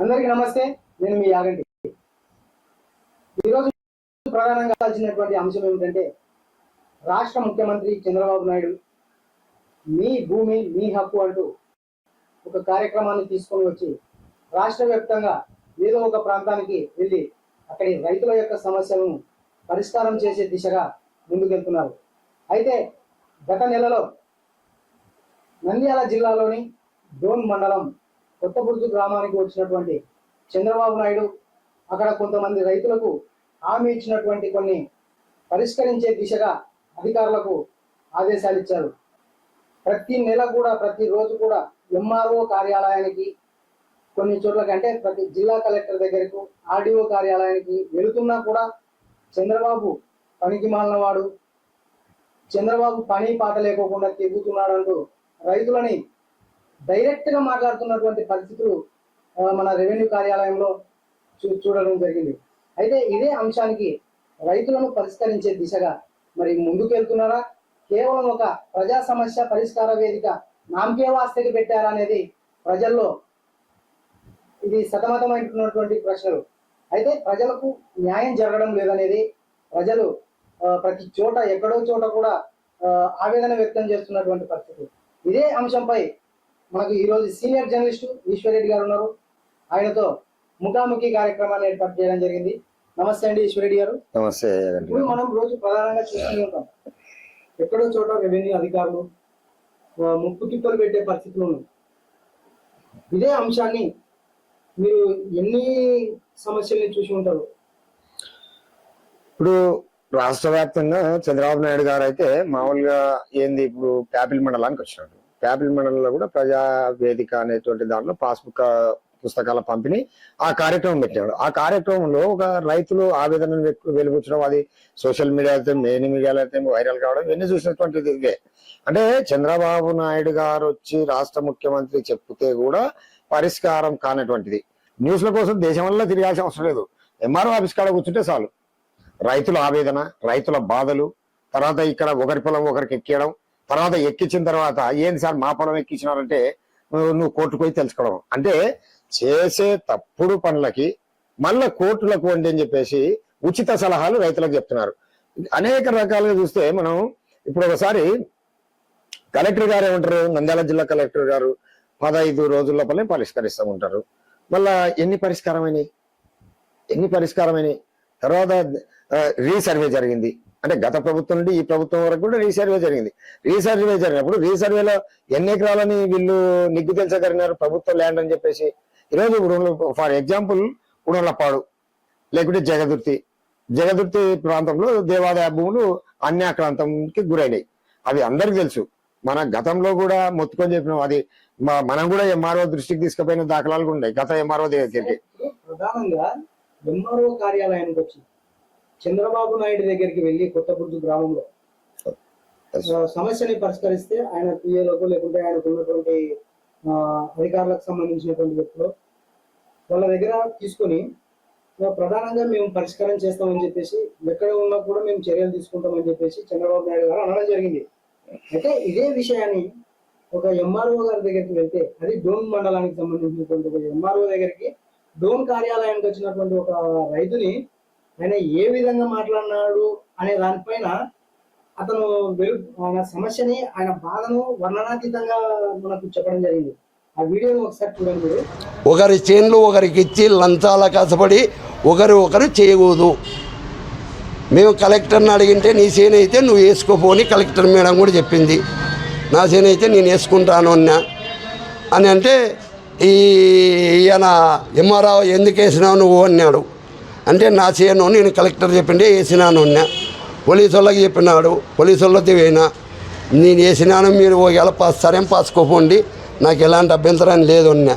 అందరికీ నమస్తే. నేను మీ యాగంటి. ఈరోజు ప్రధానంగా వచ్చినటువంటి అంశం ఏమిటంటే, రాష్ట్ర ముఖ్యమంత్రి చంద్రబాబు నాయుడు మీ భూమి మీ హక్కు అంటూ ఒక కార్యక్రమాన్ని తీసుకొని వచ్చి రాష్ట్ర వ్యాప్తంగా ఏదో ఒక ప్రాంతానికి వెళ్ళి అక్కడి రైతుల యొక్క సమస్యలను పరిష్కారం చేసే దిశగా ముందుకెళ్తున్నారు. అయితే గత నెలలో నంద్యాల జిల్లాలోని డోన్ మండలం కొత్తబుర్జు గ్రామానికి వచ్చినటువంటి చంద్రబాబు నాయుడు అక్కడ కొంతమంది రైతులకు హామీ ఇచ్చినటువంటి కొన్ని పరిష్కరించే దిశగా అధికారులకు ఆదేశాలు ఇచ్చారు. ప్రతి నెల కూడా ప్రతిరోజు కూడా ఎంఆర్ఓ కార్యాలయానికి కొన్ని చోట్లకి అంటే ప్రతి జిల్లా కలెక్టర్ దగ్గరకు ఆర్డీఓ కార్యాలయానికి వెళుతున్నా కూడా చంద్రబాబు పనికి మాలినవాడు, చంద్రబాబు పని పాట లేకోకుండా తిరుగుతున్నాడు అంటూ రైతులని డైరెక్ట్గా మాట్లాడుతున్నటువంటి పరిస్థితులు మన రెవెన్యూ కార్యాలయంలో చూడడం జరిగింది. అయితే ఇదే అంశానికి రైతులను పరిష్కరించే దిశగా మరి ముందుకెళ్తున్నారా, కేవలం ఒక ప్రజా సమస్య పరిష్కార వేదిక నామకే వాస్తకి పెట్టారా అనేది ప్రజల్లో ఇది సతమతమైనటువంటి ప్రశ్నలు. అయితే ప్రజలకు న్యాయం జరగడం లేదనేది ప్రజలు ప్రతి చోట ఎక్కడో చోట కూడా ఆవేదన వ్యక్తం చేస్తున్నటువంటి పరిస్థితి. ఇదే అంశంపై మనకు ఈరోజు సీనియర్ జర్నలిస్టు ఈశ్వరెడ్డి గారు ఉన్నారు. ఆయనతో ముఖాముఖి కార్యక్రమాన్ని ఏర్పాటు చేయడం జరిగింది. నమస్తే అండి ఈశ్వరెడ్డి గారు. నమస్తే. ఇప్పుడు మనం రోజు ప్రధానంగా చూస్తూనే ఉంటాం, ఎక్కడో చోట రెవెన్యూ అధికారులు ముప్పు తిప్పలు పెట్టే పరిస్థితులు ఉన్నాయి. ఇదే అంశాన్ని మీరు ఎన్ని సమస్యల్ని చూసి ఉంటారు? ఇప్పుడు రాష్ట్ర వ్యాప్తంగా చంద్రబాబు నాయుడు గారు అయితే మామూలుగా ఏంది ఇప్పుడు ప్యాపిల్ మండలానికి వచ్చినాడు. ప్యాపిల్ మండలంలో కూడా ప్రజా వేదిక అనేటువంటి దాంట్లో పాస్బుక్ పుస్తకాల పంపిణీ ఆ కార్యక్రమం పెట్టాడు. ఆ కార్యక్రమంలో ఒక రైతులు ఆవేదన వెలుగుచ్చడం, అది సోషల్ మీడియా అయితే మెయిన్ మీడియాలో అయితే వైరల్ కావడం ఇవన్నీ చూసినటువంటిది ఇవే. అంటే చంద్రబాబు నాయుడు గారు వచ్చి రాష్ట్ర ముఖ్యమంత్రి చెప్తే కూడా పరిష్కారం కానటువంటిది. న్యూస్ల కోసం దేశంలో తిరగాల్సిన అవసరం లేదు. ఎంఆర్ఓ ఆఫీస్ కాడ కూర్చుంటే చాలు. రైతుల ఆవేదన, రైతుల బాధలు, తర్వాత ఇక్కడ ఒకరి పొలం ఒకరికి ఎక్కియడం, తర్వాత ఎక్కించిన తర్వాత ఏంది సార్ మా పొలం ఎక్కించినారంటే నువ్వు కోర్టుకు పోయి తెలుసుకోవడం. అంటే చేసే తప్పుడు పనులకి మళ్ళా కోర్టులకు వండి అని చెప్పేసి ఉచిత సలహాలు రైతులకు చెప్తున్నారు. అనేక రకాలుగా చూస్తే మనం ఇప్పుడు ఒకసారి కలెక్టర్ గారు ఏమంటారు, నంద్యాల జిల్లా కలెక్టర్ గారు 15 రోజుల లోపలే పరిష్కరిస్తూ ఉంటారు. మళ్ళా ఎన్ని పరిష్కారమైనవి తర్వాత రీసర్వే జరిగింది. అంటే గత ప్రభుత్వం నుండి ఈ ప్రభుత్వం వరకు కూడా రీసర్వే జరిగింది. రీసర్వే జరిగినప్పుడు రీసర్వేలో ఎన్ని ఎకరాలని వీళ్ళు నిగ్గు తెలుసగలిగినారు ప్రభుత్వ ల్యాండ్ అని చెప్పేసి. ఈరోజు ఫర్ ఎగ్జాంపుల్ ఉడలపాడు లేకుంటే జగదుర్తి ప్రాంతంలో దేవాదాయ భూములు అన్యాక్రాంతంకి గురైనాయి. అవి అందరికి తెలుసు. మన గతంలో కూడా మొత్తుకొని చెప్పినాం. అది మనం కూడా ఎంఆర్ఓ దృష్టికి తీసుకుపోయిన దాఖలాలు కూడా ఉన్నాయి. గత ఎంఆర్ఓ దగ్గరికి ప్రధానంగా ఎంఆర్ఓ కార్యాలయానికి వచ్చి చంద్రబాబు నాయుడు దగ్గరికి వెళ్ళి కొత్తబుర్జు గ్రామంలో సమస్యని పరిష్కరిస్తే ఆయన పిఏలకు లేకుంటే ఆయనకు ఉన్నటువంటి అధికారులకు సంబంధించినటువంటి వ్యక్తులు వాళ్ళ దగ్గర తీసుకొని ప్రధానంగా మేము పరిష్కారం చేస్తామని చెప్పేసి ఎక్కడ ఉన్నా కూడా మేము చర్యలు తీసుకుంటామని చెప్పేసి చంద్రబాబు నాయుడు గారు అనడం జరిగింది. అయితే ఇదే విషయాన్ని ఒక ఎంఆర్ఓ గారి దగ్గరికి వెళ్తే, అది డోన్ మండలానికి సంబంధించినటువంటి ఒక ఎంఆర్ఓ దగ్గరికి డోన్ కార్యాలయానికి వచ్చినటువంటి ఒక రైతుని ఆయన ఏ విధంగా మాట్లాడినాడు అనే దానిపైన అతను ఆయన సమస్యని, ఆయన బాధను వర్ణనాతీతంగా మనకు చెప్పడం జరిగింది. ఆ వీడియోని ఒకసారి చూడండి. ఒకరి చేన్లు ఒకరికి ఇచ్చి లంచాల కసపడి ఒకరు చేయకూడదు. మేము కలెక్టర్ని అడిగింటే నీ చేను అయితే నువ్వు వేసుకోపోని కలెక్టర్ మేడం కూడా చెప్పింది. నా చేను అయితే నేను వేసుకుంటాను అన్నా అని అంటే ఈయన ఎంఆర్ఓ ఎందుకు వేసినావు నువ్వు అన్నాడు. అంటే నా చేను నేను కలెక్టర్ చెప్పిండే వేసినాను అన్నా. పోలీసు వాళ్ళకి చెప్పినాడు. పోలీసు వాళ్ళతో పోయినా నేను వేసినాను, మీరు ఒకవేళ సరేం పాసుకోపోండి, నాకు ఎలాంటి అభ్యంతరం లేదు అన్నా.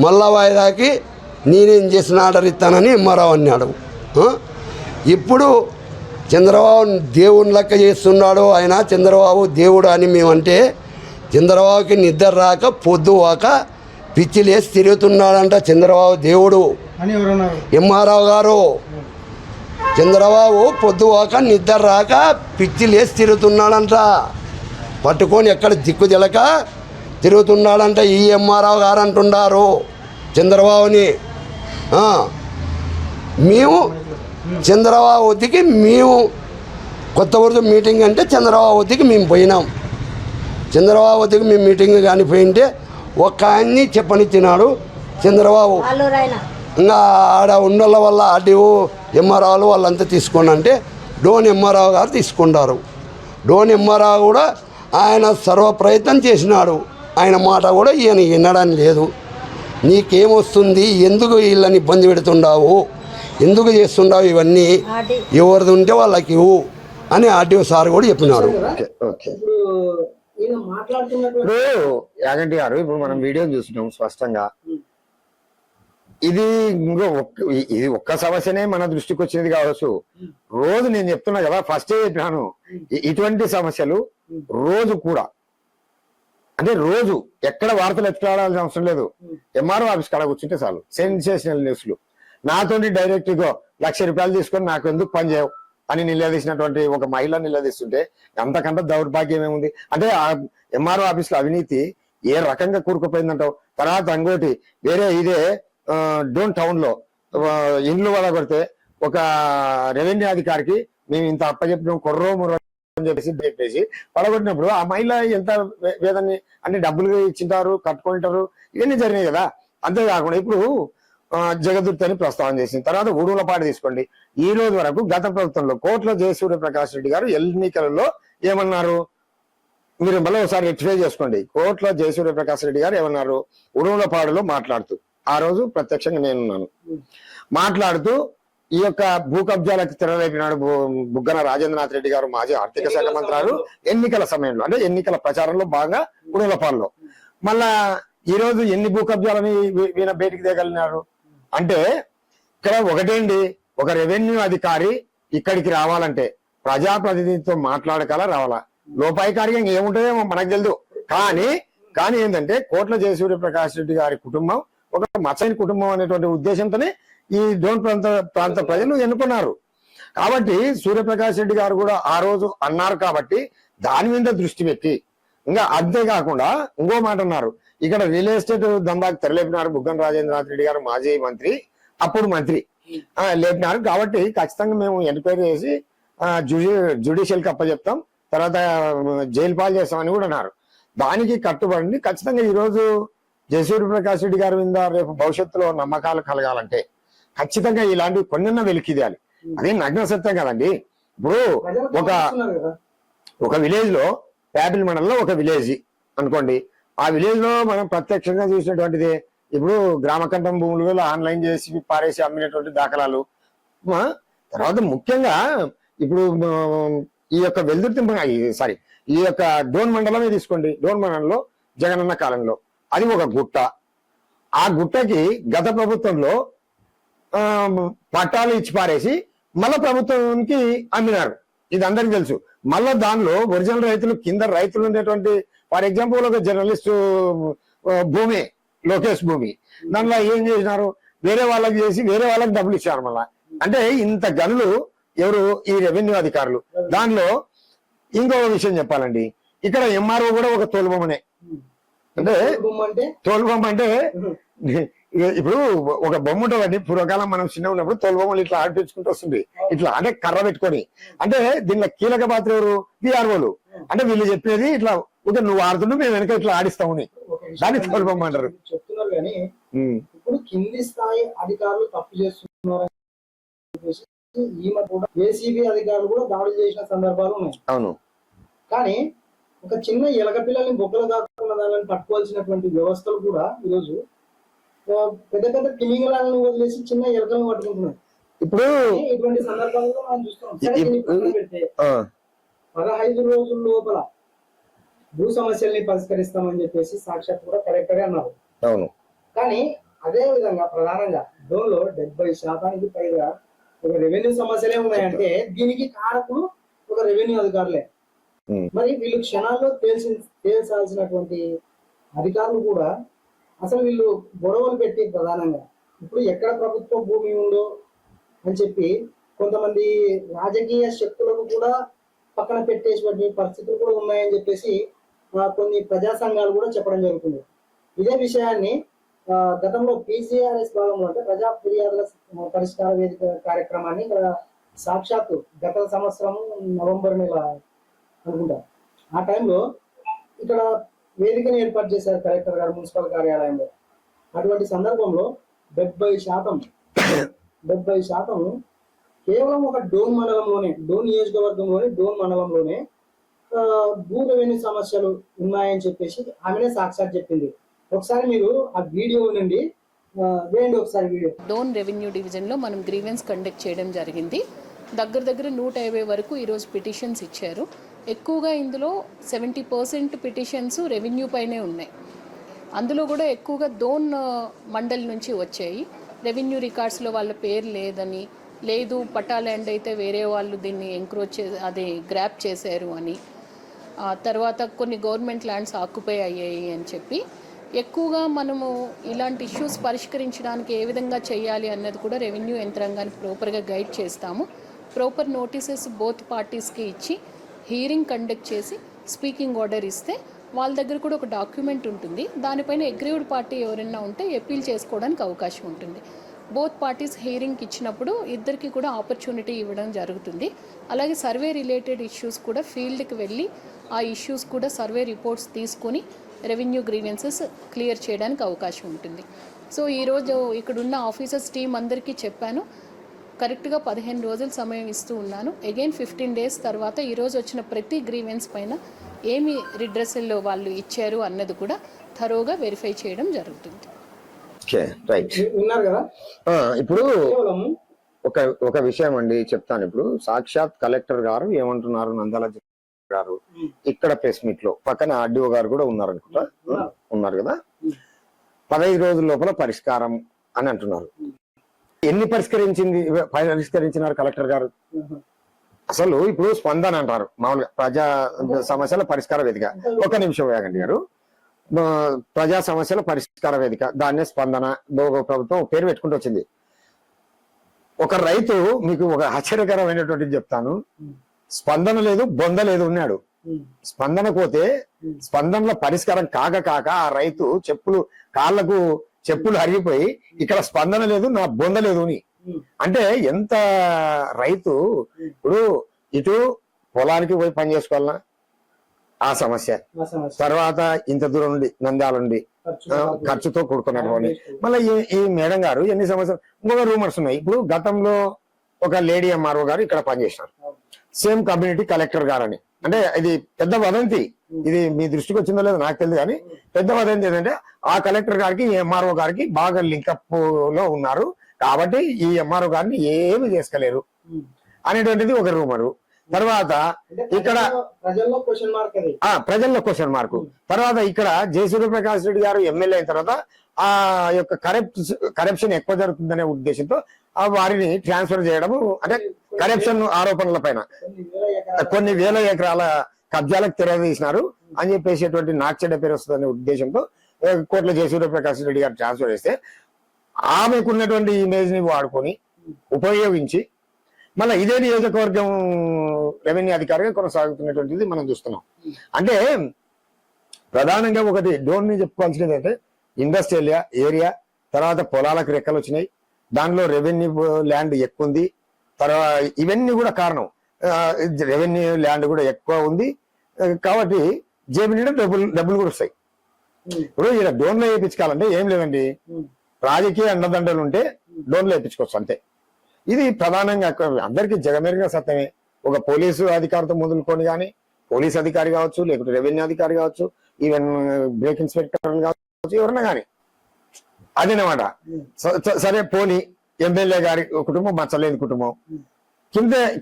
మళ్ళా వాయిదాకి నేనేం చేసిన ఆర్డర్ ఇస్తానని ఎంఆర్ఓ అన్నాడు. ఇప్పుడు చంద్రబాబు దేవుని లెక్క చేస్తున్నాడు ఆయన. చంద్రబాబు దేవుడు అని మేమంటే చంద్రబాబుకి నిద్ర రాక పొద్దువాక పిచ్చిలేసి తిరుగుతున్నాడంట చంద్రబాబు దేవుడు. ఎంఆర్ఓ గారు చంద్రబాబు పొద్దువాక నిద్ర రాక పిచ్చిలేసి తిరుగుతున్నాడంట. పట్టుకొని ఎక్కడ దిక్కు తెలక తిరుగుతున్నాడంట ఈ ఎంఆర్ఓ గారు అంటున్నారు. చంద్రబాబుని మేము చంద్రబాబుకి మేము కొత్త ఊరితో మీటింగ్ అంటే చంద్రబాబుకి మేము పోయినాం. చంద్రబాబుకి మేము మీటింగ్ కానీ పోయింటే ఒక్క ఆయన్ని చెప్పనిచ్చినాడు చంద్రబాబు. ఇంకా ఆడ ఉండల వల్ల ఆర్డీఓ ఎంఆర్ఆలు వాళ్ళంతా తీసుకోండి అంటే డోన్ ఎంఆర్ఆవు గారు తీసుకుంటారు. డోన్ ఎంఆర్ఆవు కూడా ఆయన సర్వ ప్రయత్నం చేసినాడు. ఆయన మాట కూడా ఈయన వినడానికి లేదు. నీకేమొస్తుంది, ఎందుకు వీళ్ళని ఇబ్బంది పెడుతుండావు, ఎందుకు చేస్తుండావు ఇవన్నీ, ఎవరిది ఉంటే వాళ్ళకి ఇవ్వు అని ఆర్టీఓ సార్ కూడా చెప్పినాడు. ఇప్పుడు యాగంటి గారు, ఇప్పుడు మనం వీడియో చూస్తున్నాం స్పష్టంగా. ఇది ఇది ఒక్క సమస్యనే మన దృష్టికి వచ్చినది కావచ్చు. రోజు నేను చెప్తున్నా కదా, ఫస్ట్ చెప్పినాను, ఇటువంటి సమస్యలు రోజు కూడా, అంటే రోజు ఎక్కడ వార్తలు ఎత్తుకోవాల్సిన అవసరం లేదు. ఎంఆర్ఓ ఆఫీస్ కాడ కూర్చుంటే చాలు, సెన్సేషనల్ న్యూస్లు. నాతోటి డైరెక్ట్ గా ₹1,00,000 తీసుకొని నాకు ఎందుకు పని చేయవు అని నిలదీసినటువంటి ఒక మహిళ నిలదీస్తుంటే అంతకంటే దౌర్భాగ్యం ఏముంది? అంటే ఆ ఎంఆర్ఓ ఆఫీస్ లో అవినీతి ఏ రకంగా కూరుకుపోయిందంటావు. తర్వాత ఇంకోటి వేరే ఇదే డోన్ టౌన్ లో ఇండ్లు వదగొడితే ఒక రెవెన్యూ అధికారికి మేము ఇంత అప్పచెప్పినాం కొర్రో ముర్రో అని చెప్పేసి పడగొట్టినప్పుడు ఆ మహిళ ఎంత వేదన్ని అంటే డబ్బులు ఇచ్చింటారు, కట్టుకుంటారు, ఇవన్నీ జరిగినాయి కదా. అంతేకాకుండా ఇప్పుడు జగదుర్తి అని ప్రస్తావన చేసింది. తర్వాత ఉడుగులపాటు తీసుకోండి. ఈ రోజు వరకు గత ప్రభుత్వంలో కోట్ల జయసూర్యప్రకాష్ రెడ్డి గారు ఎన్నికలలో ఏమన్నారు, మీరు మళ్ళీ ఒకసారి రెక్టిఫై చేసుకోండి. కోట్ల జయసూర్యప్రకాష్ రెడ్డి గారు ఏమన్నారు, ఉడుగులపాడులో మాట్లాడుతూ, ఆ రోజు ప్రత్యక్షంగా నేనున్నాను, మాట్లాడుతూ ఈ యొక్క భూ కబ్జాలకు తెరలేపినాడు బుగ్గన రాజేంద్రనాథ్ రెడ్డి గారు, మాజీ ఆర్థిక శాఖ మంత్రాలు, ఎన్నికల సమయంలో అంటే ఎన్నికల ప్రచారంలో బాగా ఉడుగులపాడులో. మళ్ళా ఈ రోజు ఎన్ని భూ కబ్జాలని ఈయన బయటికి తేగలిగినారు అంటే, ఇక్కడ ఒకటేంటి, ఒక రెవెన్యూ అధికారి ఇక్కడికి రావాలంటే ప్రజాప్రతినిధితో మాట్లాడకల రావాలా. లోపాయికారిగా ఏముంటుందేమో మనకు తెలియదు. కానీ ఏంటంటే కోట్ల జయసూర్యప్రకాష్ రెడ్డి గారి కుటుంబం ఒక మచ్చైన కుటుంబం అనేటువంటి ఉద్దేశంతోనే ఈ డోన్ ప్రాంత ప్రజలు ఎన్నుకున్నారు. కాబట్టి సూర్యప్రకాష్ రెడ్డి గారు కూడా ఆ రోజు అన్నారు కాబట్టి దాని మీద దృష్టి పెట్టి, ఇంకా అంతేకాకుండా ఇంకో మాట అన్నారు, ఇక్కడ రియల్ ఎస్టేట్ దందాకు తెరలేపినారు బుగ్గన రాజేంద్రనాథ్ రెడ్డి గారు, మాజీ మంత్రి, అప్పుడు మంత్రి లేపినారు. కాబట్టి ఖచ్చితంగా మేము ఎంక్వైరీ చేసి జ్యుడిషియల్ కి అప్పచెప్తాం, తర్వాత జైలు పాలు చేస్తామని కూడా అన్నారు. దానికి కట్టుబడి ఖచ్చితంగా ఈ రోజు జయసూర్యప్రకాష్ రెడ్డి గారి మీద రేపు భవిష్యత్తులో నమ్మకాలు కలగాలంటే ఖచ్చితంగా ఇలాంటివి కొన్న వెలికిదేయాలి. అదే నగ్న సత్యం కదండి. ఇప్పుడు ఒక విలేజ్ లో, ప్యాపిల్ మండలంలో ఒక విలేజ్ అనుకోండి, ఆ విలేజ్ లో మనం ప్రత్యక్షంగా చూసినటువంటిది ఇప్పుడు గ్రామకంఠం భూములు ఆన్లైన్ చేసి పారేసి అమ్మినటువంటి దాఖలాలు. తర్వాత ముఖ్యంగా ఇప్పుడు ఈ యొక్క ఈ యొక్క డోన్ మండలమే తీసుకోండి. డోన్ మండలంలో జగనన్న కాలంలో అది ఒక గుట్ట. ఆ గుట్టకి గత ప్రభుత్వంలో పట్టాలు ఇచ్చి పారేసి మళ్ళా ప్రభుత్వానికి అమ్మినారు. ఇది అందరికి తెలుసు. మళ్ళా దానిలో ఒరిజినల్ రైతులు కింద రైతులు ఉండేటువంటి, ఫర్ ఎగ్జాంపుల్ ఒక జర్నలిస్ట్ భూమి, లోకేష్ భూమి, దానిలో ఏం చేసినారు, వేరే వాళ్ళకి చేసి వేరే వాళ్ళకి డబ్బులు ఇచ్చారు. మళ్ళా అంటే ఇంత గనులు ఎవరు, ఈ రెవెన్యూ అధికారులు. దానిలో ఇంకో విషయం చెప్పాలండి, ఇక్కడ ఎంఆర్ఓ కూడా ఒక తోలుబొమ్మనే. అంటే తోలుబొమ్మ అంటే ఇప్పుడు ఒక బొమ్మ ఉంటుందండి. పూర్వకాలం మనం చిన్న ఉన్నప్పుడు తోలుబొమ్మలు ఇట్లా ఆడిపించుకుంటూ వస్తుంది, ఇట్లా అంటే కర్ర పెట్టుకొని. అంటే దీనిలో కీలక పాత్ర ఎవరు, విఆర్ఓలు. అంటే వీళ్ళు చెప్పేది ఇట్లా ఒక నువ్వు ఆడుతుంటే మేము వెనక ఇట్లా ఆడిస్తామని, దాన్ని తోలుబొమ్మ అంటారు. చెప్తున్నారు కానీ ఇప్పుడు కింది స్థాయి అధికారులు తప్పు చేస్తున్నారు, ఈమె కూడా ఏసీబీ అధికారులు కూడా దాడులు చేసిన సందర్భాలు ఉన్నాయి. అవును. కానీ ఒక చిన్న ఎలక పిల్లల్ని బొక్కలు దాక్కున్న దానిని పట్టుకోవాల్సినటువంటి వ్యవస్థలు కూడా ఈరోజు పెద్ద పెద్ద తిమింగలాలను వదిలేసి చిన్న ఎలకలను పట్టుకుంటున్నారు. ఇప్పుడు ఇటువంటి సందర్భాల్లో మనం చూస్తున్నాం. పెడితే 15 రోజుల లోపల భూ సమస్యల్ని పరిష్కరిస్తామని చెప్పేసి సాక్షాత్ కూడా కలెక్టరే అన్నారు. అవును. కానీ అదే విధంగా ప్రధానంగా డోన్లో 70% పైగా ఒక రెవెన్యూ సమస్యలే ఉన్నాయంటే దీనికి కారకులు ఒక రెవెన్యూ అధికారులే. మరి వీళ్ళు క్షణాల్లో తేల్చాల్సినటువంటి అధికారులు కూడా అసలు వీళ్ళు గొడవలు పెట్టి ప్రధానంగా ఇప్పుడు ఎక్కడ ప్రభుత్వ భూమి ఉందో అని చెప్పి కొంతమంది రాజకీయ శక్తులకు కూడా పక్కన పెట్టేటువంటి పరిస్థితులు కూడా ఉన్నాయని చెప్పేసి కొన్ని ప్రజా సంఘాలు కూడా చెప్పడం జరుగుతుంది. ఇదే విషయాన్ని గతంలో PCRS భాగంలో అంటే ప్రజా ఫిర్యాదుల పరిష్కార వేదిక కార్యక్రమాన్ని ఇక్కడ సాక్షాత్తు గత సంవత్సరం నవంబర్ నెల అనుకుంటా ఆ టైంలో ఇక్కడ వేదికను ఏర్పాటు చేశారు కలెక్టర్ గారు మున్సిపల్ కార్యాలయంలో. అటువంటి సందర్భంలో 70% కేవలం ఒక డోన్ మండలంలోనే, డోన్ నియోజకవర్గంలోనే, డోన్ మండలంలోనే భూ రెవెన్యూ సమస్యలు ఉన్నాయని చెప్పేసి ఆమెనే సాక్షాత్ చెప్పింది. ఒకసారి మీరు ఆ వీడియో నుండి వేయండి ఒకసారి వీడియో. డోన్ రెవెన్యూ డివిజన్లో మనం గ్రీవెన్స్ కండక్ట్ చేయడం జరిగింది. దగ్గర 150 వరకు ఈరోజు పిటిషన్స్ ఇచ్చారు. ఎక్కువగా ఇందులో 70% పిటిషన్స్ రెవెన్యూ పైనే ఉన్నాయి. అందులో కూడా ఎక్కువగా డోన్ మండల్ నుంచి వచ్చాయి. రెవెన్యూ రికార్డ్స్లో వాళ్ళ పేరు లేదని, లేదు పట్టా ల్యాండ్ అయితే వేరే వాళ్ళు దీన్ని ఎంక్రోచ్ అది గ్రాప్ చేశారు అని, తర్వాత కొన్ని గవర్నమెంట్ ల్యాండ్స్ ఆక్యుపై అయ్యాయి అని చెప్పి ఎక్కువగా మనము ఇలాంటి ఇష్యూస్ పరిష్కరించడానికి ఏ విధంగా చేయాలి అన్నది కూడా రెవెన్యూ యంత్రాంగాన్ని ప్రాపర్గా గైడ్ చేస్తాము. ప్రాపర్ నోటీసెస్ బోత్ పార్టీస్కి ఇచ్చి హీరింగ్ కండక్ట్ చేసి స్పీకింగ్ ఆర్డర్ ఇస్తే వాళ్ళ దగ్గర కూడా ఒక డాక్యుమెంట్ ఉంటుంది. దానిపైన అగ్రీవ్డ్ పార్టీ ఎవరైనా ఉంటే అప్పీల్ చేసుకోవడానికి అవకాశం ఉంటుంది. బోత్ పార్టీస్ హీరింగ్కి ఇచ్చినప్పుడు ఇద్దరికి కూడా ఆపర్చునిటీ ఇవ్వడం జరుగుతుంది. అలాగే సర్వే రిలేటెడ్ ఇష్యూస్ కూడా ఫీల్డ్కి వెళ్ళి ఆ ఇష్యూస్ కూడా సర్వే రిపోర్ట్స్ తీసుకొని రెవెన్యూ గ్రీవెన్సెస్ క్లియర్ చేయడానికి అవకాశం ఉంటుంది. సో ఈరోజు ఇక్కడున్న ఆఫీసర్స్ టీం అందరికీ చెప్పాను, కరెక్ట్గా 15 రోజుల సమయం ఇస్తూ ఉన్నాను. అగైన్ 15 డేస్ తర్వాత ఈరోజు వచ్చిన ప్రతి గ్రీవెన్స్ పైన ఏమి రిడ్రెసల్లో వాళ్ళు ఇచ్చారు అన్నది కూడా థరోగా వెరిఫై చేయడం జరుగుతుంది. విన్నారు కదా. ఇప్పుడు కేవలం ఒక విషయం అండి చెప్తాను. ఇప్పుడు సాక్షాత్ కలెక్టర్ గారు ఏమంటున్నారు, నంద్యాల గారు ఇక్కడ ప్రెస్ మీట్ లో పక్కన ఆర్డీఓ గారు కూడా ఉన్నారు అనుకుంటా, ఉన్నారు కదా, 15 రోజుల లోపల పరిష్కారం అని అంటున్నారు. ఎన్ని పరిష్కరించినారు కలెక్టర్ గారు? అసలు ఇప్పుడు స్పందన అంటారు మామూలుగా, ప్రజా సమస్యల పరిష్కార వేదిక. ఒక నిమిషం వేగండి గారు, ప్రజా సమస్యల పరిష్కార వేదిక, దాన్నే స్పందన ప్రభుత్వం పేరు పెట్టుకుంటూ వచ్చింది. ఒక రైతు, మీకు ఒక ఆశ్చర్యకరమైనటువంటి చెప్తాను, స్పందన లేదు బొంద లేదు ఉన్నాడు. స్పందన పోతే స్పందనలో పరిష్కారం కాక ఆ రైతు కాళ్ళకు చెప్పులు అరిగిపోయి ఇక్కడ స్పందన లేదు నా బొంద లేదు అని. అంటే ఎంత రైతు ఇప్పుడు ఇటు పొలానికి పోయి పని చేసుకోవాలన్నా ఆ సమస్య, తర్వాత ఇంత దూరం నుండి నంద్యాల నుండి ఖర్చుతో కూడుకున్నటువంటి, మళ్ళీ ఈ మేడం గారు ఎన్ని సమస్యలు. ఇంకొక రూమర్స్ ఉన్నాయి. ఇప్పుడు గతంలో ఒక లేడీ ఎంఆర్ఓ గారు ఇక్కడ పనిచేసినారు, సేమ్ కమ్యూనిటీ కలెక్టర్ గారు అని. అంటే ఇది పెద్ద వదంతి, ఇది మీ దృష్టికి వచ్చిందో లేదో నాకు తెలియదు, కానీ పెద్ద వదంతి ఏంటంటే ఆ కలెక్టర్ గారికి ఈ ఎంఆర్ఓ గారికి బాగా లింకప్ లో ఉన్నారు కాబట్టి ఈ ఎంఆర్ఓ గారిని ఏమి చేసుకోలేరు అనేటువంటిది ఒక రూమరు. తర్వాత ఇక్కడ ప్రజల్లో క్వశ్చన్ మార్కు. తర్వాత ఇక్కడ సూర్యప్రకాష్ రెడ్డి గారు ఎమ్మెల్యే అయిన తర్వాత ఆ యొక్క కరప్షన్ ఎక్కువ జరుగుతుందనే ఉద్దేశంతో వారిని ట్రాన్స్ఫర్ చేయడము, అంటే కరప్షన్ ఆరోపణల పైన కొన్ని వేల ఎకరాల కబ్జాలకు తెరదీసినారు అని చెప్పేసేటువంటి నాకు చెడ్డ పేరు వస్తుందనే ఉద్దేశంతో కోట్ల సూర్యప్రకాష్ రెడ్డి గారు ట్రాన్స్ఫర్ చేస్తే ఆమెకున్నటువంటి ఇమేజ్ ని వాడుకొని ఉపయోగించి మళ్ళీ ఇదే నియోజకవర్గం రెవెన్యూ అధికారిగా కొనసాగుతున్నటువంటిది మనం చూస్తున్నాం. అంటే ప్రధానంగా ఒకటి డోన్ ని చెప్పుకోవాల్సినది అంటే ఇండస్ట్రియల్ ఏరియా, తర్వాత పొలాలకు రెక్కలు వచ్చినాయి, దానిలో రెవెన్యూ ల్యాండ్ ఎక్కువ ఉంది, తర్వాత ఇవన్నీ కూడా కారణం. రెవెన్యూ ల్యాండ్ కూడా ఎక్కువ ఉంది కాబట్టి జేబు నిండా డబ్బులు కూడా వస్తాయి. ఇప్పుడు ఇలా డోన్లో వేయించుకోవాలంటే ఏం లేదండి, రాజకీయ అండదండలు ఉంటే డోన్లో వేయించుకోవచ్చు అంతే. ఇది ప్రధానంగా అందరికీ జగమెరిగిన సత్యమే. ఒక పోలీసు అధికారితో మొదలుకొని కానీ, పోలీస్ అధికారి కావచ్చు, లేకపోతే రెవెన్యూ అధికారి కావచ్చు, ఈవెన్ బ్రేక్ ఇన్స్పెక్టర్ కావచ్చు, ఎవరన్నా కానీ అదేనమాట. సరే పోనీ ఎమ్మెల్యే గారి కుటుంబం మచ్చలేని కుటుంబం,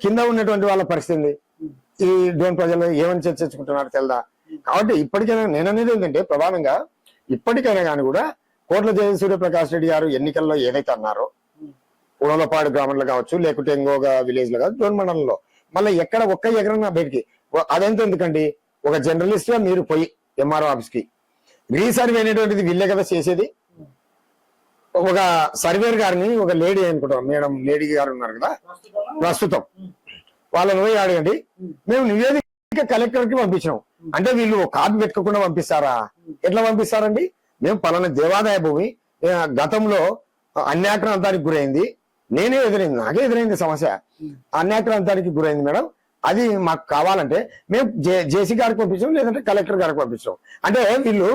కింద ఉన్నటువంటి వాళ్ళ పరిస్థితి ఈ డోన్ ప్రజలు ఏమని చర్చించుకుంటున్నారు తెలదా. కాబట్టి ఇప్పటికైనా నేననేది ఏంటంటే ప్రధానంగా ఇప్పటికైనా కానీ కూడా కోట్ల సూర్యప్రకాష్ రెడ్డి గారు ఎన్నికల్లో ఏదైతే అన్నారో ఉడలపాడు గ్రామంలో కావచ్చు, లేకుంటే ఇంకొక విలేజ్ లో కావచ్చు, డోన్ మండలంలో మళ్ళీ ఎక్కడ ఒక్క ఎకరన్నా బయటికి అదెంత ఎందుకండి, ఒక జర్నలిస్ట్ గా మీరు పోయి ఎంఆర్ఓ ఆఫీస్ కి రీసర్వే అనేటువంటిది వీళ్ళే కదా చేసేది. ఒక సర్వేర్ గారిని, ఒక లేడీ అనుకుంటాం, మేడం లేడీ గారు ఉన్నారు కదా ప్రస్తుతం, వాళ్ళని పోయి అడగండి, మేము నివేదిక కలెక్టర్ కి పంపించినాం అంటే వీళ్ళు కాపీ పెట్టుకోకుండా పంపిస్తారా? ఎట్లా పంపిస్తారండి? మేము పలానా దేవాదాయ భూమి గతంలో అన్యాక్రాంతానికి గురైంది, నేనే ఎదురైంది, నాకే ఎదురైంది సమస్య, అన్యాక్రాంతానికి గురైంది మేడం. అది మాకు కావాలంటే మేము జేసీ గారికి పంపించాం, లేదంటే కలెక్టర్ గారికి పంపించాం. అంటే వీళ్ళు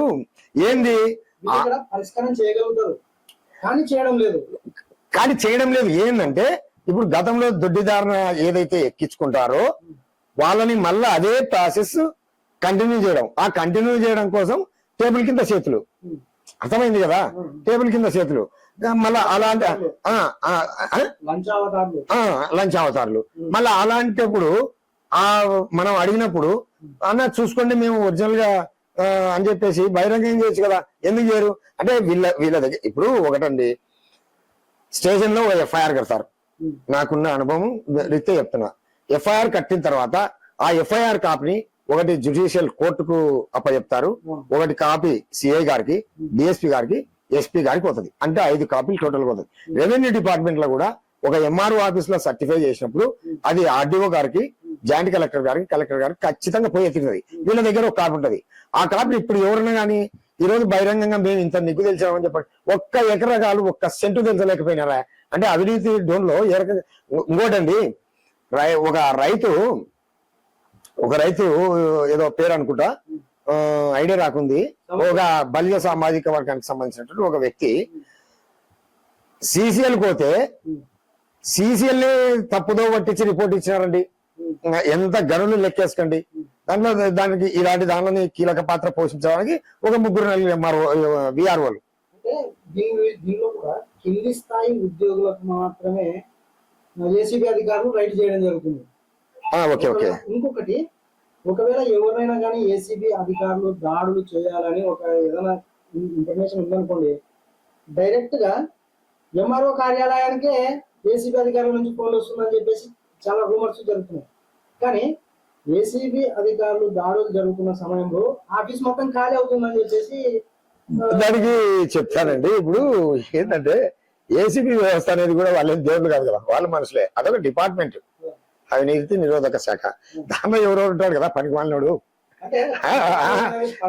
ఏంది పరిష్కారం చేయగలుగుతారు కానీ చేయడం లేదు. ఏంటంటే ఇప్పుడు గతంలో దొడ్డిదారణ ఏదైతే ఎక్కించుకుంటారో వాళ్ళని మళ్ళీ అదే ప్రాసెస్ కంటిన్యూ చేయడం, ఆ కంటిన్యూ చేయడం కోసం టేబుల్ కింద చేతులు, అర్థమైంది కదా, టేబుల్ కింద చేతులు, మళ్ళా అలాంటి లంచావతారులు. మళ్ళా అలాంటప్పుడు మనం అడిగినప్పుడు అన్న చూసుకోండి మేము ఒరిజినల్ గా అని చెప్పేసి బహిరంగం చేయొచ్చు కదా, ఎందుకు చేయరు అంటే వీళ్ళ దగ్గర ఇప్పుడు ఒకటండి, స్టేషన్ లో ఎఫ్ఐఆర్ కడతారు. నాకున్న అనుభవం రీత్యా చెప్తున్నా. ఎఫ్ఐఆర్ కట్టిన తర్వాత ఆ ఎఫ్ఐఆర్ కాపీని ఒకటి జ్యుడిషియల్ కోర్టుకు అప్పచెప్తారు, ఒకటి కాపీ సిఐ గారికి, డిఎస్పీ గారికి, ఎస్పీ గారికి పోతుంది. అంటే 5 కాపీలు టోటల్ పోతుంది. రెవెన్యూ డిపార్ట్మెంట్ లో కూడా ఒక ఎంఆర్ఓ ఆఫీస్ లో సర్టిఫై చేసినప్పుడు అది ఆర్డీఓ గారికి, జాయింట్ కలెక్టర్ గారికి ఖచ్చితంగా పోయి ఎత్తుతుంది. వీళ్ళ దగ్గర ఒక కాపీ ఉంటుంది. ఆ కాపీ ఇప్పుడు ఎవరైనా కానీ ఈ రోజు బహిరంగంగా మేము ఇంత నిగ్గు తెలిసామని చెప్పండి, ఒక్క ఎకరగాలు ఒక్క సెంటు తెలుసలేకపోయినారా అంటే అవినీతి డోన్లో ఇంకోటండి. ఒక రైతు ఏదో పేరు అనుకుంటా, ఐడియా రాకుంది, ఒక బలిజ సామాజిక వర్గానికి సంబంధించినటువంటి ఒక వ్యక్తి సిసిఎల్ పోతే సిసిఎల్ ని తప్పుదో పట్టించి రిపోర్ట్ ఇచ్చినారండి. ఎంత గనులు లెక్కేసుకోండి. దానికి ఇలాంటి దానిలోని కీలక పాత్ర పోషించడానికి ఒక 3-4 ఎంఆర్ఓ విఆర్ఓలు. అంటే దీనిలో కూడా కింది స్థాయి ఉద్యోగులకు మాత్రమే ఏసీబీ అధికారులు రైట్ చేయడం జరుగుతుంది. ఓకే. ఇంకొకటి, ఒకవేళ ఎవరైనా కానీ ఏసీబీ అధికారులు దాడులు చేయాలని ఒక ఏదైనా ఇన్ఫర్మేషన్ ఉందనుకోండి, డైరెక్ట్ గా ఎంఆర్ఓ కార్యాలయానికే ఏసీబీ అధికారుల నుంచి ఫోన్ వస్తుందని చెప్పేసి చాలా రూమర్స్ జరుగుతున్నాయి. కానీ ఏసీబీ అధికారులు దాడులు జరుగుతున్న సమయంలో ఆఫీస్ మొత్తం ఖాళీ అవుతుందని చెప్పేసి దానికి చెప్తానండి. ఇప్పుడు ఏంటంటే ఏసీబీ వ్యవస్థ అనేది కూడా వాళ్ళేం దేవుళ్ళు కాదు కదా, వాళ్ళ మనుషులే. అదొక డిపార్ట్మెంట్, అవినీతి నిరోధక శాఖ. దానిలో ఎవరో ఉంటాడు కదా పనికి వాళ్ళోడు.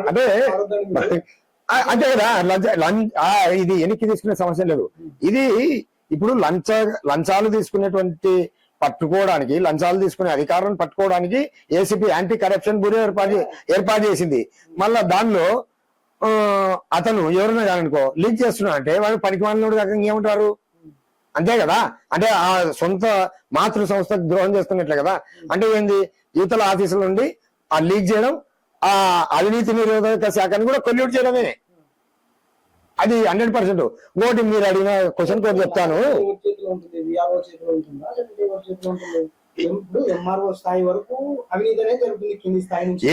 అంటే అంతే కదా, ఇది వెనక్కి తీసుకునే సమస్య లేదు. ఇది ఇప్పుడు లంచాలు తీసుకునేటువంటి పట్టుకోవడానికి, లంచాలు తీసుకునే అధికారులను పట్టుకోవడానికి ఏసీపీ యాంటీ కరప్షన్ బ్యూరో ఏర్పాటు చేసింది. మళ్ళా దానిలో అతను ఎవరైనా కాదనుకో లీక్ చేస్తున్నా అంటే వాడు పనికి వాళ్ళోడు కాక ఏమంటారు, అంతే కదా. అంటే ఆ సొంత మాతృ సంస్థకు ద్రోహం చేస్తున్నట్లే కదా. అంటే ఏంది, యువతల ఆఫీసుల నుండి ఆ లీక్ చేయడం, ఆ అవినీతి నిరోధక శాఖను కూడా కొల్యూట్ చేయడమే. అది 100%. ఇంకోటి మీరు అడిగిన క్వశ్చన్ కూడా చెప్తాను.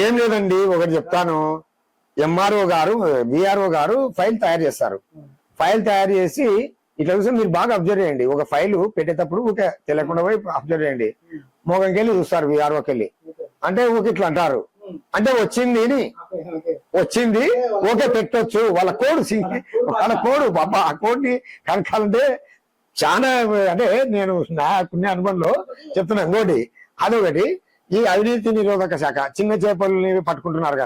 ఏం లేదండి, ఒకటి చెప్తాను. ఎంఆర్ఓ గారు, విఆర్ఓ గారు ఫైల్ తయారు చేస్తారు. ఫైల్ తయారు చేసి ఇట్లా చూస్తే మీరు బాగా అబ్జర్వ్ చేయండి. ఒక ఫైల్ పెట్టేటప్పుడు ఊకే తెలియకుండా పోయి అబ్జర్వ్ చేయండి. మోగంకి వెళ్ళి చూస్తారు, విఆర్ఓకి వెళ్ళి. అంటే ఊకే ఇట్లా అంటారు, అంటే వచ్చింది ఓకే పెట్టొచ్చు. వాళ్ళ కోడ్ బాబా, ఆ కోడ్ ని కనకాలంటే చాలా, అంటే నేను నాకున్న అనుభవంలో చెప్తున్నా. ఇంకోటి అదొకటి, ఈ అవినీతి నిరోధక శాఖ చిన్న చేపల్ని పట్టుకుంటున్నారు.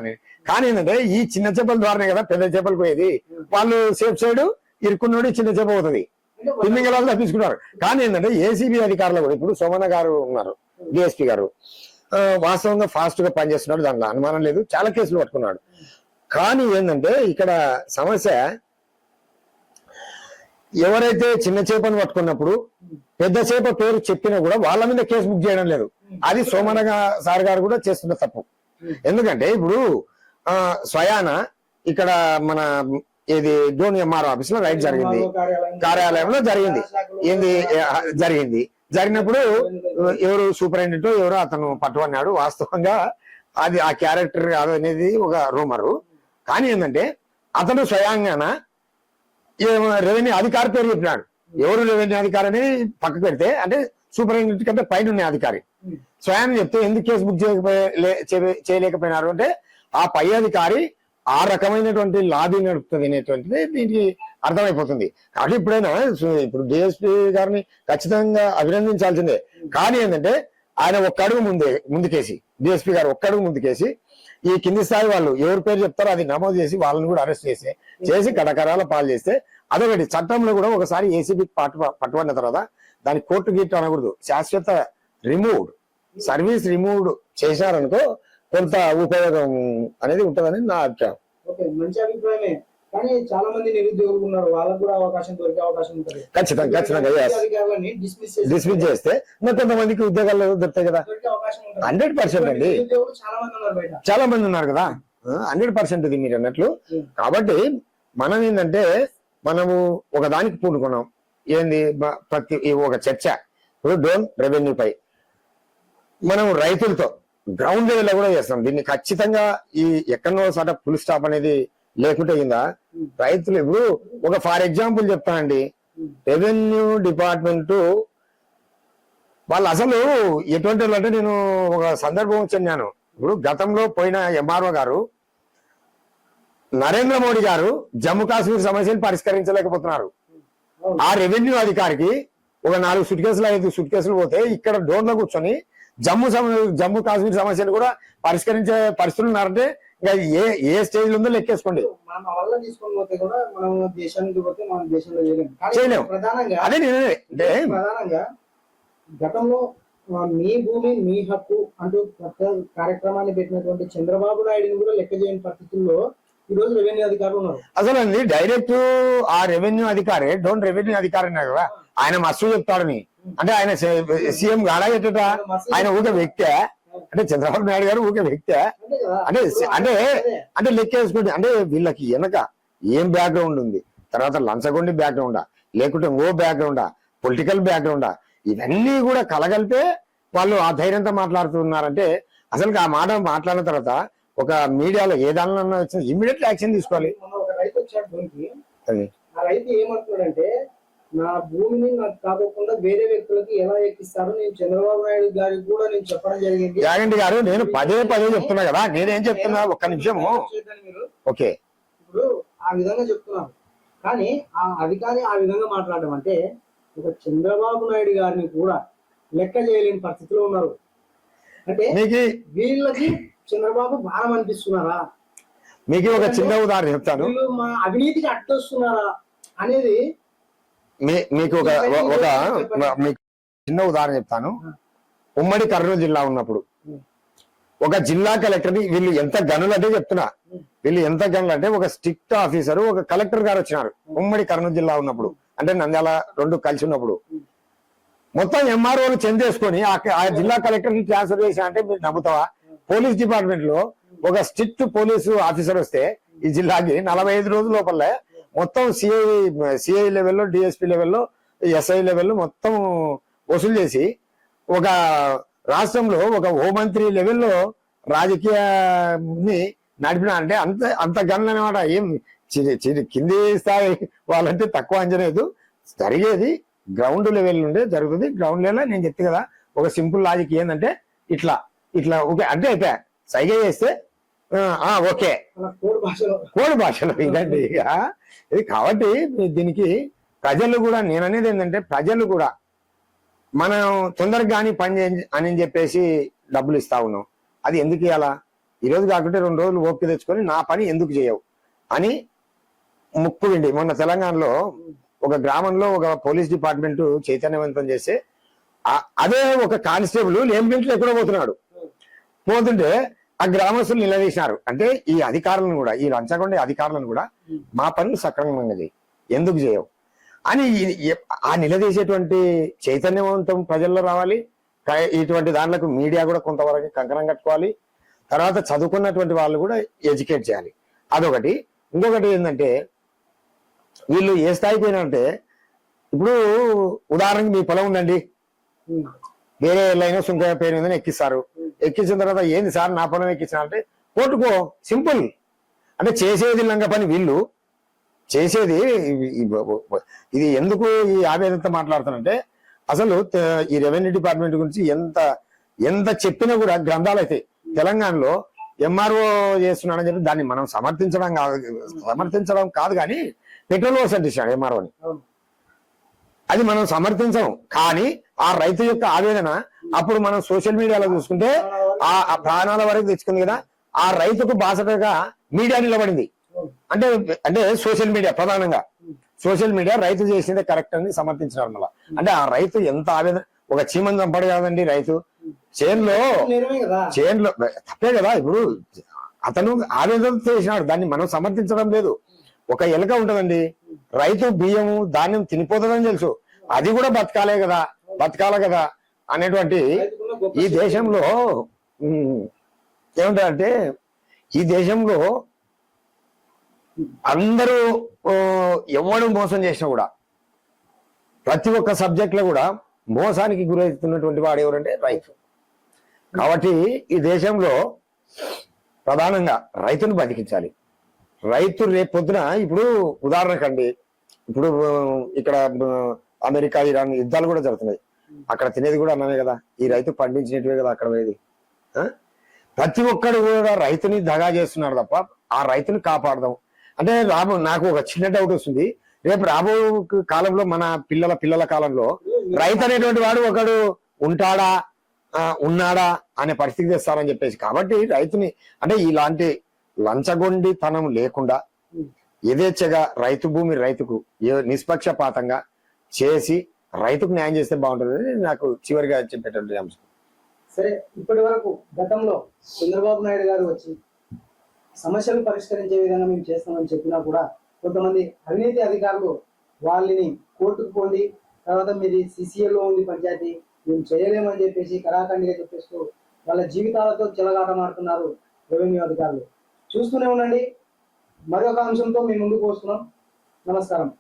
కానీ ఏంటంటే ఈ చిన్న చేపల ద్వారానే కదా పెద్ద చేపలు పోయేది. వాళ్ళు సేఫ్ సైడ్ ఇరుక్కున్నోడు చిన్న చేప అవుతుంది, తిమ్మింగలాలు తప్పించుకున్నారు. కానీ ఏంటంటే ఏసీబీ అధికారులు కూడా, ఇప్పుడు సోమన్న గారు ఉన్నారు, డిఎస్పీ గారు, వాస్తవంగా ఫాస్ట్ గా పనిచేస్తున్నాడు, దానిలో అనుమానం లేదు. చాలా కేసులు పట్టుకున్నాడు. కానీ ఏంటంటే ఇక్కడ సమస్య, ఎవరైతే చిన్న చేపను పట్టుకున్నప్పుడు పెద్ద చేప పేరు చెప్పినా కూడా వాళ్ళ మీద కేసు బుక్ చేయడం లేదు. అది సోమన్న సార్ గారు కూడా చేస్తున్న తప్పు. ఎందుకంటే ఇప్పుడు స్వయాన ఇక్కడ మన ఇది డోన్ ఎంఆర్ ఆఫీస్ లో రైడ్ జరిగింది, కార్యాలయంలో జరిగినప్పుడు ఎవరు సూపరింటెండెంట్ ఎవరో అతను పట్టుకున్నాడు. వాస్తవంగా అది ఆ క్యారెక్టర్ కాదు అనేది ఒక రూమరు. కానీ ఏంటంటే అతను స్వయంగాన రెవెన్యూ అధికారి పేరు చెప్పినాడు. ఎవరు రెవెన్యూ అధికారి అని పక్కకు పెడితే, అంటే సూపరింటెండెంట్ కంటే పైన ఉన్న అధికారి స్వయాన్ని చెప్తే ఎందుకు కేసు బుక్ చేయలేకపోయినారు అంటే ఆ పై అధికారి ఆ రకమైనటువంటి లాబీ నడుపుతుంది అనేటువంటిది దీనికి అర్థమైపోతుంది. కాబట్టి ఇప్పుడు డిఎస్పీ గారిని ఖచ్చితంగా అభినందించాల్సిందే. కానీ ఏంటంటే ఆయన ఒక్కడుగు ముందుకేసి, డిఎస్పీ గారు ఒక్కడుగు ముందుకేసి ఈ కింది స్థాయి వాళ్ళు ఎవరి పేరు చెప్తారో అది నమోదు చేసి వాళ్ళని కూడా అరెస్ట్ చేసి కడకరాల పాలు చేస్తే అదొకటి చట్టంలో కూడా ఒకసారి ఏసీబీ పట్టుబడిన తర్వాత దాని కోర్టు గీట్ అనకూడదు, శాశ్వత రిమూవ్డ్ సర్వీస్ రిమూవ్డ్ చేశారనుకో కొంత ఉపయోగం అనేది ఉంటుందని నా అభిప్రాయం. ఓకే, మంచి అభిప్రాయమే. కానీ చాలా మంది నిరుద్యోగులు ఉన్నారు, వాళ్ళకు కూడా అవకాశం దొరికే అవకాశం ఉంటుంది. ఖచ్చితంగా అధికారులని డిస్మిస్ చేస్తే ఇంకా కొంతమందికి ఉద్యోగాలు దొరుకుతాయి కదా. దొరికే అవకాశం ఉంటుంది. 100% అండి, నిరుద్యోగులు చాలా మంది ఉన్నారు బయట. చాలా మంది ఉన్నారు కదా. 100% ఇది మీరు అన్నట్లు. కాబట్టి మనం ఏంటంటే మనము ఒక దానికి పూనుకున్నాం ఏంది ప్రతి ఒక చర్చ ఇప్పుడు డోన్ రెవెన్యూ పై మనం రైతులతో గ్రౌండ్ లెవెల్ కూడా చేస్తాం దీన్ని. ఖచ్చితంగా ఈ ఎక్కడో చోట ఫుల్ స్టాప్ అనేది లేకుంటే అయిందా రైతులు. ఇప్పుడు ఒక ఫర్ ఎగ్జాంపుల్ చెప్తానండి, రెవెన్యూ డిపార్ట్మెంట్ వాళ్ళు అసలు ఎటువంటి వాళ్ళు అంటే, నేను ఒక సందర్భం వచ్చాను. ఇప్పుడు గతంలో పోయిన ఎంఆర్ఓ గారు నరేంద్ర మోడీ గారు జమ్మూ కాశ్మీర్ సమస్యలు పరిష్కరించలేకపోతున్నారు. ఆ రెవెన్యూ అధికారికి ఒక 4 సుట్ కేసులు 5 సుట్ కేసులు పోతే ఇక్కడ డోర్లో కూర్చొని జమ్మూ కాశ్మీర్ సమస్యలు కూడా పరిష్కరించే పరిస్థితులు ఉన్నారంటే ఇంకా ఏ స్టేజ్ ఉందో లెక్కేసుకోండి. మనం వల్ల తీసుకొని పోతే కూడా మనం దేశానికి పోతే మనం దేశంలో చేయలేము. ప్రధానంగా అదే ప్రధానంగా గతంలో మీ భూమి మీ హక్కు అంటూ కార్యక్రమాన్ని పెట్టినటువంటి చంద్రబాబు నాయుడుని కూడా లెక్క చేయని పరిస్థితుల్లో ఈ రోజు రెవెన్యూ అధికారులు ఉన్నారు. అసలు అండి డైరెక్ట్ ఆ రెవెన్యూ అధికారి డోన్ రెవెన్యూ అధికారి అన్నారు కదా, ఆయన మస్తు చెప్తాడని. అంటే ఆయన సీఎం గాడా ఎట్టట, ఆయన ఊకే వ్యక్తే అంటే చంద్రబాబు నాయుడు గారు ఊకే వ్యక్తే అంటే అంటే అంటే లెక్కేసుకోండి. అంటే వీళ్ళకి వెనక ఏం బ్యాక్గ్రౌండ్ ఉంది, తర్వాత లంచగొండి బ్యాక్గ్రౌండా లేకుంటే ఓ బ్యాక్గ్రౌండా పొలిటికల్ బ్యాక్గ్రౌండా, ఇవన్నీ కూడా కలగలిపే వాళ్ళు ఆ ధైర్యంతో మాట్లాడుతున్నారంటే అసలు ఆ మాట మాట్లాడిన తర్వాత ఒక మీడియాలో ఏ దానిలో వచ్చింది ఇమ్మీడియట్ యాక్షన్ తీసుకోవాలి. ఒక రైతు వచ్చాడు భూమికి, ఆ రైతు ఏమంటున్నాడంటే నా భూమిని నాకు కాకుండా వేరే వ్యక్తులకి ఎలా ఎక్కిస్తారో నేను చంద్రబాబు నాయుడు గారికి కూడా నేను చెప్పడం జరిగింది. యాగంటి గారు నేను పదే చెప్తున్నా కదా, నేనేం చెప్తున్నా ఒక్క నిమిషము. ఓకే, ఇప్పుడు ఆ విధంగా చెప్తున్నారు కానీ ఆ అధికారి ఆ విధంగా మాట్లాడడం అంటే ఒక చంద్రబాబు నాయుడు గారిని కూడా లెక్క చేయలేని పరిస్థితిలో ఉన్నారు. అంటే వీళ్ళకి చంద్రబాబు భారం అనిపిస్తున్నారా, మీకు ఒక చిన్న ఉదాహరణ చెప్తాను, వీళ్ళు మా అవినీతికి అడ్డొస్తున్నారా అనేది మీకు ఒక మీకు చిన్న ఉదాహరణ చెప్తాను. ఉమ్మడి కర్నూలు జిల్లా ఉన్నప్పుడు ఒక జిల్లా కలెక్టర్ ని వీళ్ళు ఎంత గనులు అంటే చెప్తున్నా, వీళ్ళు ఎంత గనులు అంటే ఒక స్ట్రిక్ట్ ఆఫీసర్ ఒక కలెక్టర్ గారు వచ్చినారు ఉమ్మడి కర్నూలు జిల్లా ఉన్నప్పుడు, అంటే నంద్యాల 2 కలిసి ఉన్నప్పుడు. మొత్తం ఎంఆర్ఓలు చెందేసుకొని ఆ జిల్లా కలెక్టర్ ని ట్రాన్స్ఫర్ చేసా అంటే మీరు నమ్ముతావా? పోలీస్ డిపార్ట్మెంట్ లో ఒక స్ట్రిక్ట్ పోలీసు ఆఫీసర్ వస్తే ఈ జిల్లాకి 45 రోజుల లోపల మొత్తం సిఐ లెవెల్లో డిఎస్పీ లెవెల్లో ఎస్ఐ లెవెల్లో మొత్తం వసూలు చేసి ఒక రాష్ట్రంలో ఒక హోంమంత్రి లెవెల్లో రాజకీయాన్ని నడిపిన అంటే అంత గనులు అనమాట. ఏం కింది స్థాయి వాళ్ళంటే తక్కువ అంచనేదు, జరిగేది గ్రౌండ్ లెవెల్ నుండే జరుగుతుంది. గ్రౌండ్ లెవెల్ నేను చెప్తే కదా ఒక సింపుల్ లాజిక్ ఏంటంటే ఇట్లా ఓకే అంటే అయితే సైగ చేస్తే ఓకే కోడి భాషలో ఇదండి ఇది. కాబట్టి దీనికి ప్రజలు కూడా నేననేది ఏంటంటే ప్రజలు కూడా మనం తొందరగా కానీ పని అని చెప్పేసి డబ్బులు ఇస్తా ఉన్నాం. అది ఎందుకు ఇవ్వాలా? ఈరోజు కాకుంటే 2 రోజులు ఓపిక తెచ్చుకొని నా పని ఎందుకు చేయవు అని ముక్కువిండి. మొన్న తెలంగాణలో ఒక గ్రామంలో ఒక పోలీస్ డిపార్ట్మెంట్ చైతన్యవంతం చేస్తే అదే ఒక కానిస్టేబుల్ లేమింట్లో ఎక్కడో పోతుంటే ఆ గ్రామస్తులు నిలదీసినారు. అంటే ఈ అధికారులను కూడా ఈ లంచగొండే అధికారులను కూడా మా పనులు సక్రమంగా చేయి ఎందుకు చేయవు అని ఆ నిలదీసేటువంటి చైతన్యవంతం ప్రజల్లో రావాలి. ఇటువంటి దాంట్లకు మీడియా కూడా కొంతవరకు కంకణం కట్టుకోవాలి. తర్వాత చదువుకున్నటువంటి వాళ్ళు కూడా ఎడ్యుకేట్ చేయాలి. అదొకటి. ఇంకొకటి ఏంటంటే వీళ్ళు ఏ స్థాయికి పోయినంటే ఇప్పుడు ఉదాహరణకి మీ పొలం ఉందండి, వేరే లైన్ సుంకయ్య పేరు ఉందని ఎక్కిస్తారు. ఎక్కించిన తర్వాత ఏంది సార్ నా పొలం ఎక్కించిన అంటే కోర్టుకో, సింపుల్. అంటే చేసేది లంగ పని వీళ్ళు చేసేది. ఇది ఎందుకు ఈ ఆవేదనతో మాట్లాడుతానంటే అసలు ఈ రెవెన్యూ డిపార్ట్మెంట్ గురించి ఎంత చెప్పినా కూడా గ్రంథాలు అయితే తెలంగాణలో ఎంఆర్ఓ చేస్తున్నాడని చెప్పి దాన్ని మనం సమర్థించడం కాదు కానీ పెట్రోల్ వర్స్ అంటిస్తాడు ఎంఆర్ఓని, అది మనం సమర్థించం. కానీ ఆ రైతు యొక్క ఆవేదన అప్పుడు మనం సోషల్ మీడియాలో చూసుకుంటే ఆ ప్రాణాల వరకు తెచ్చుకుంది కదా. ఆ రైతుకు బాసటగా మీడియా నిలబడింది. అంటే సోషల్ మీడియా ప్రధానంగా సోషల్ మీడియా రైతు చేసిందే కరెక్ట్ అని సమర్థించినారు మళ్ళా. అంటే ఆ రైతు ఎంత ఆవేదన, ఒక చీమని చంపాడు కాదండి రైతు చేన్లో నేరమే కదా. తప్పే కదా. ఇప్పుడు అతను ఆవేదన చేసినాడు, దాన్ని మనం సమర్థించడం లేదు. ఒక ఎలుక ఉంటదండి, రైతు బియ్యము ధాన్యం తినిపోతుందని తెలుసు, అది కూడా బతకాలే కదా, బతకాల కదా అనేటువంటి ఈ దేశంలో ఏమిటంటే, ఈ దేశంలో అందరూ ఎవడు మోసం చేసినా కూడా ప్రతి ఒక్క సబ్జెక్ట్ లో కూడా మోసానికి గురవుతున్నటువంటి వాడు ఎవరంటే రైతు. కాబట్టి ఈ దేశంలో ప్రధానంగా రైతును బతికించాలి. రైతు రేపు పొద్దున, ఇప్పుడు ఉదాహరణకండి, ఇప్పుడు ఇక్కడ అమెరికా ఇరాన్ యుద్ధాలు కూడా జరుగుతున్నాయి, అక్కడ తినేది కూడా అన్నమే కదా, ఈ రైతు పండించినట్టువే కదా అక్కడ పోయేది. ప్రతి ఒక్కడు కూడా రైతుని దగా చేస్తున్నారు తప్ప ఆ రైతుని కాపాడదాం అంటే నాకు ఒక చిన్న డౌట్ వస్తుంది. రేపు రాబో కాలంలో మన పిల్లల కాలంలో రైతు అనేటువంటి వాడు ఒకడు ఉంటాడా ఉన్నాడా అనే పరిస్థితి తెస్తారని చెప్పేసి. కాబట్టి రైతుని అంటే ఇలాంటి లంచగొండితనం లేకుండా యథేచ్ఛగా రైతు భూమి రైతుకు నిష్పక్షపాతంగా చేసి రైతుకు న్యాయం చేస్తే బాగుంటుంది నాకు చివరిగా చెప్పేటువంటి అంశం. సరే, ఇప్పటి వరకు గతంలో చంద్రబాబు నాయుడు గారు వచ్చి సమస్యలు పరిష్కరించే విధంగా మేము చేస్తామని చెప్పినా కూడా కొంతమంది అవినీతి అధికారులు వాళ్ళని కోర్టుకు పోండి, తర్వాత మీది సిసిఎల్లో ఉంది పంచాయతీ, మేము చేయలేమని చెప్పేసి కరాఖండిగా చెప్పేస్తూ వాళ్ళ జీవితాలతో చెలగాటమాడుతున్నారు రెవెన్యూ అధికారులు. చూస్తూనే ఉండండి, మరొక అంశంతో మేము ముందుకు వస్తున్నాం. నమస్కారం.